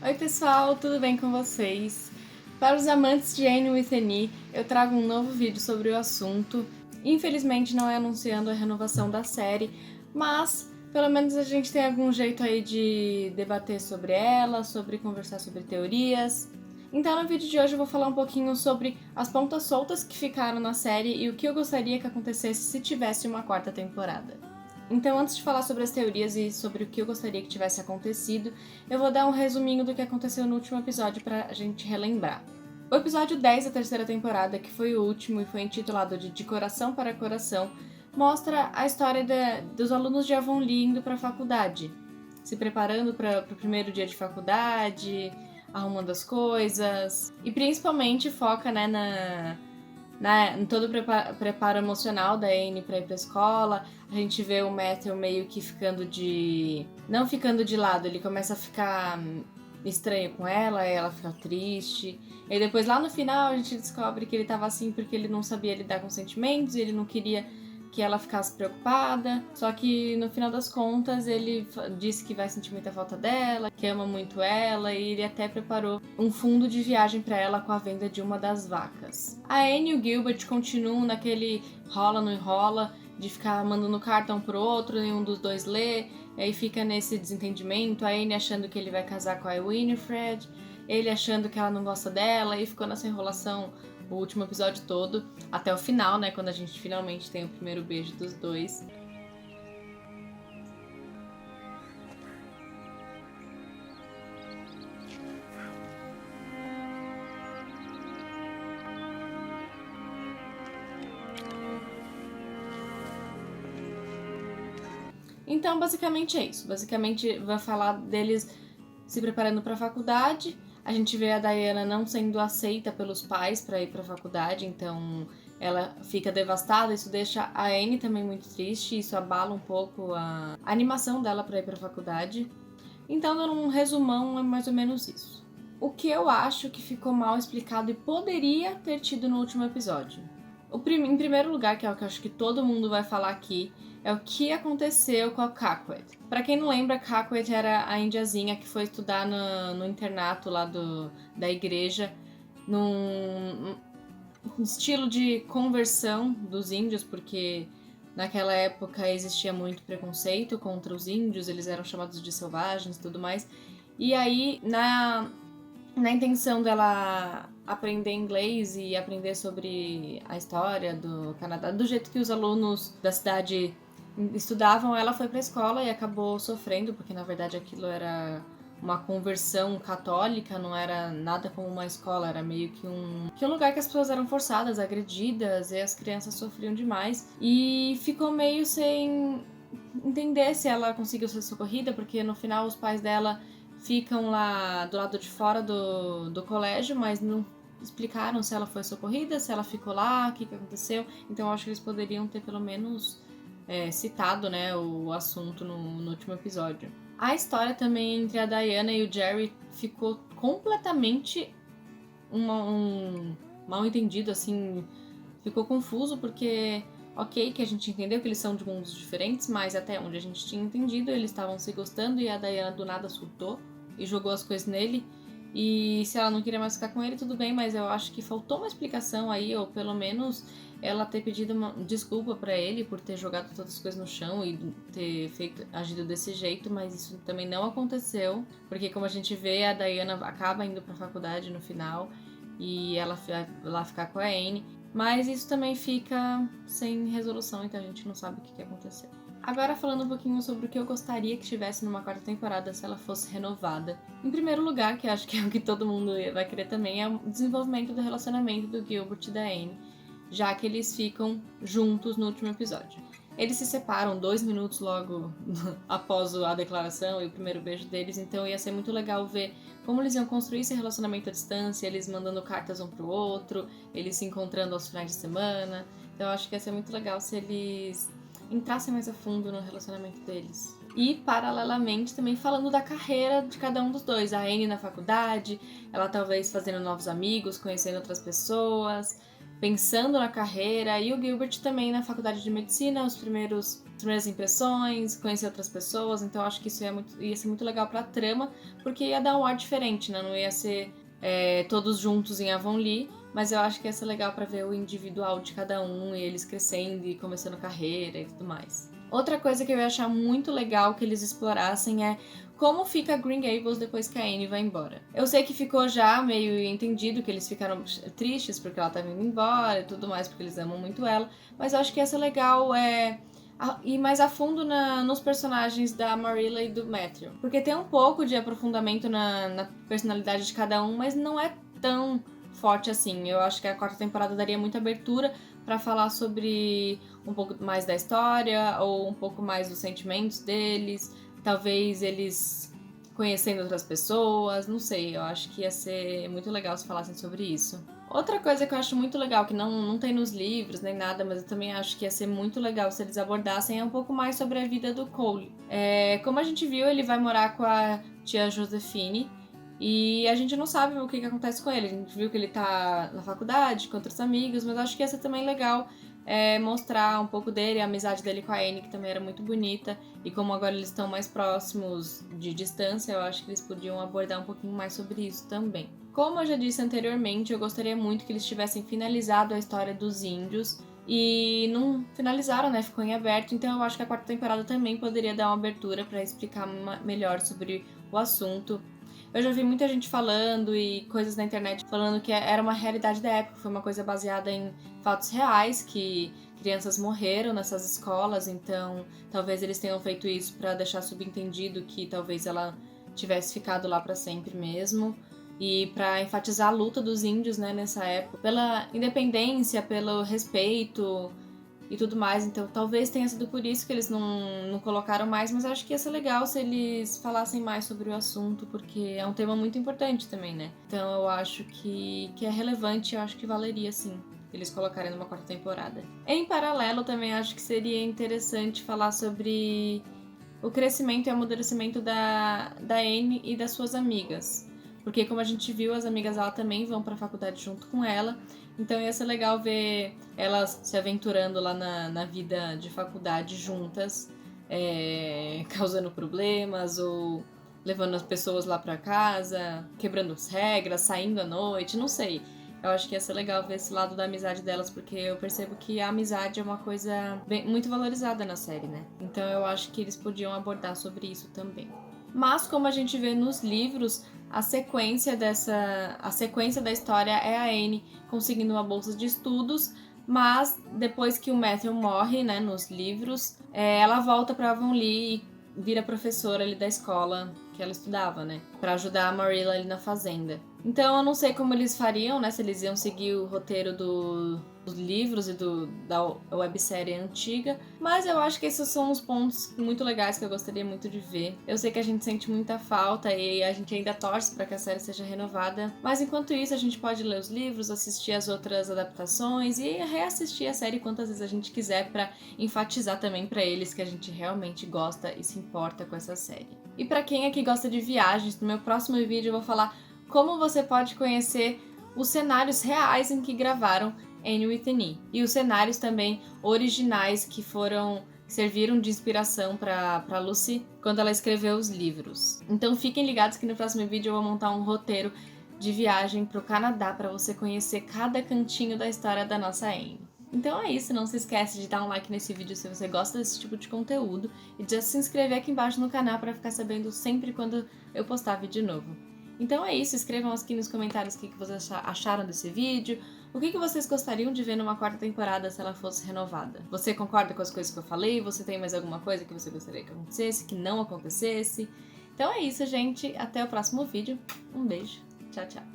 Oi pessoal, tudo bem com vocês? Para os amantes de Anne with an E, eu trago um novo vídeo sobre o assunto. Infelizmente não é anunciando a renovação da série, mas pelo menos a gente tem algum jeito aí de debater sobre ela, sobre conversar sobre teorias. Então no vídeo de hoje eu vou falar um pouquinho sobre as pontas soltas que ficaram na série e o que eu gostaria que acontecesse se tivesse uma quarta temporada. Então, antes de falar sobre as teorias e sobre o que eu gostaria que tivesse acontecido, eu vou dar um resuminho do que aconteceu no último episódio pra gente relembrar. O episódio 10 da terceira temporada, que foi o último e foi intitulado de Coração para Coração, mostra a história dos alunos de Avonlea indo para a faculdade, se preparando para o primeiro dia de faculdade, arrumando as coisas, e principalmente foca em todo o preparo emocional da Anne pra ir pra escola. A gente vê o Matthew meio que não ficando de lado, ele começa a ficar estranho com ela fica triste. E depois lá no final a gente descobre que ele tava assim porque ele não sabia lidar com sentimentos e ele não queria que ela ficasse preocupada, só que no final das contas ele disse que vai sentir muita falta dela, que ama muito ela, e ele até preparou um fundo de viagem para ela com a venda de uma das vacas. A Anne e o Gilbert continuam naquele rola não enrola, de ficar mandando carta um pro outro, nenhum dos dois lê, e aí fica nesse desentendimento, a Anne achando que ele vai casar com a Winifred, ele achando que ela não gosta dela, e ficou nessa enrolação o último episódio todo, até o final, né, quando a gente finalmente tem o primeiro beijo dos dois. Então, basicamente é isso. Basicamente vai falar deles se preparando para a faculdade. A gente vê a Diana não sendo aceita pelos pais para ir para a faculdade, então ela fica devastada. Isso deixa a Anne também muito triste, isso abala um pouco a animação dela para ir para a faculdade. Então, dando um resumão, é mais ou menos isso. O que eu acho que ficou mal explicado e poderia ter tido no último episódio. Em primeiro lugar, que é o que eu acho que todo mundo vai falar aqui, é o que aconteceu com a Caquet. Pra quem não lembra, Caquet era a indiazinha que foi estudar no internato lá da igreja, num estilo de conversão dos índios, porque naquela época existia muito preconceito contra os índios, eles eram chamados de selvagens e tudo mais. E aí, na intenção dela aprender inglês e aprender sobre a história do Canadá, do jeito que os alunos da cidade estudavam, ela foi para a escola e acabou sofrendo, porque na verdade aquilo era uma conversão católica, não era nada como uma escola, era meio que um lugar que as pessoas eram forçadas, agredidas, e as crianças sofriam demais. E ficou meio sem entender se ela conseguiu ser socorrida, porque no final os pais dela ficam lá do lado de fora do colégio, mas não explicaram se ela foi socorrida, se ela ficou lá, o que aconteceu. Então eu acho que eles poderiam ter pelo menos citado, né, o assunto no último episódio. A história também entre a Diana e o Jerry ficou completamente um mal entendido, assim, ficou confuso porque, ok, que a gente entendeu que eles são de mundos diferentes, mas até onde a gente tinha entendido, eles estavam se gostando e a Diana do nada surtou e jogou as coisas nele. E se ela não queria mais ficar com ele, tudo bem, mas eu acho que faltou uma explicação aí, ou pelo menos ela ter pedido uma desculpa pra ele por ter jogado todas as coisas no chão e ter agido desse jeito, mas isso também não aconteceu, porque como a gente vê, a Diana acaba indo pra faculdade no final e ela vai lá ficar com a Anne, mas isso também fica sem resolução, então a gente não sabe o que aconteceu. Agora falando um pouquinho sobre o que eu gostaria que tivesse numa quarta temporada se ela fosse renovada. Em primeiro lugar, que eu acho que é o que todo mundo vai querer também, é o desenvolvimento do relacionamento do Gilbert e da Anne, já que eles ficam juntos no último episódio. Eles se separam 2 minutos logo após a declaração e o primeiro beijo deles, então ia ser muito legal ver como eles iam construir esse relacionamento à distância, eles mandando cartas um pro outro, eles se encontrando aos finais de semana. Então eu acho que ia ser muito legal se eles entrassem mais a fundo no relacionamento deles. E, paralelamente, também falando da carreira de cada um dos dois. A Anne na faculdade, ela talvez fazendo novos amigos, conhecendo outras pessoas, pensando na carreira, e o Gilbert também na faculdade de medicina, as primeiras impressões, conhecer outras pessoas, então acho que isso ia ser muito legal pra trama, porque ia dar um ar diferente, né? Não ia ser todos juntos em Avonlea, mas eu acho que ia ser legal pra ver o individual de cada um, e eles crescendo e começando carreira e tudo mais. Outra coisa que eu ia achar muito legal que eles explorassem é como fica Green Gables depois que a Anne vai embora. Eu sei que ficou já meio entendido que eles ficaram tristes porque ela tá indo embora e tudo mais, porque eles amam muito ela, mas eu acho que ia ser legal ir mais a fundo nos personagens da Marilla e do Matthew. Porque tem um pouco de aprofundamento na personalidade de cada um, mas não é tão forte assim. Eu acho que a 4ª temporada daria muita abertura pra falar sobre um pouco mais da história, ou um pouco mais dos sentimentos deles, talvez eles conhecendo outras pessoas, não sei, eu acho que ia ser muito legal se falassem sobre isso. Outra coisa que eu acho muito legal, que não tem nos livros nem nada, mas eu também acho que ia ser muito legal se eles abordassem, é um pouco mais sobre a vida do Cole. Como a gente viu, ele vai morar com a tia Josephine, e a gente não sabe o que acontece com ele. A gente viu que ele tá na faculdade com outros amigos, mas acho que ia ser também legal mostrar um pouco dele, a amizade dele com a Anne, que também era muito bonita, e como agora eles estão mais próximos de distância, eu acho que eles podiam abordar um pouquinho mais sobre isso também. Como eu já disse anteriormente, eu gostaria muito que eles tivessem finalizado a história dos índios, e não finalizaram, né? Ficou em aberto, então eu acho que a 4ª temporada também poderia dar uma abertura para explicar melhor sobre o assunto. Eu já vi muita gente falando e coisas na internet falando que era uma realidade da época, foi uma coisa baseada em fatos reais, que crianças morreram nessas escolas, então talvez eles tenham feito isso para deixar subentendido que talvez ela tivesse ficado lá para sempre mesmo, e para enfatizar a luta dos índios, né, nessa época, pela independência, pelo respeito e tudo mais, então talvez tenha sido por isso que eles não colocaram mais, mas eu acho que ia ser legal se eles falassem mais sobre o assunto, porque é um tema muito importante também, né? Então eu acho que é relevante, eu acho que valeria sim eles colocarem numa 4ª temporada. Em paralelo, também acho que seria interessante falar sobre o crescimento e amadurecimento da Anne e das suas amigas. Porque como a gente viu, as amigas dela também vão pra faculdade junto com ela, então ia ser legal ver elas se aventurando lá na vida de faculdade juntas, causando problemas ou levando as pessoas lá pra casa, quebrando as regras, saindo à noite, não sei. Eu acho que ia ser legal ver esse lado da amizade delas, porque eu percebo que a amizade é uma coisa muito valorizada na série, né? Então eu acho que eles podiam abordar sobre isso também. Mas como a gente vê nos livros, a sequência da história é a Anne conseguindo uma bolsa de estudos, mas depois que o Matthew morre, né, nos livros, ela volta para Avonlea e vira professora ali da escola que ela estudava, né, para ajudar a Marilla ali na fazenda. Então eu não sei como eles fariam, né, se eles iam seguir o roteiro dos livros e da websérie antiga, mas eu acho que esses são os pontos muito legais que eu gostaria muito de ver. Eu sei que a gente sente muita falta e a gente ainda torce para que a série seja renovada, mas enquanto isso a gente pode ler os livros, assistir as outras adaptações e reassistir a série quantas vezes a gente quiser para enfatizar também para eles que a gente realmente gosta e se importa com essa série. E para quem aqui gosta de viagens, no meu próximo vídeo eu vou falar como você pode conhecer os cenários reais em que gravaram Anne with an E. E os cenários também originais que serviram de inspiração para Lucy quando ela escreveu os livros. Então fiquem ligados que no próximo vídeo eu vou montar um roteiro de viagem para o Canadá para você conhecer cada cantinho da história da nossa Anne. Então é isso, não se esquece de dar um like nesse vídeo se você gosta desse tipo de conteúdo e de se inscrever aqui embaixo no canal para ficar sabendo sempre quando eu postar vídeo novo. Então é isso, escrevam aqui nos comentários o que vocês acharam desse vídeo, o que vocês gostariam de ver numa 4ª temporada se ela fosse renovada. Você concorda com as coisas que eu falei? Você tem mais alguma coisa que você gostaria que acontecesse, que não acontecesse? Então é isso, gente. Até o próximo vídeo. Um beijo. Tchau, tchau.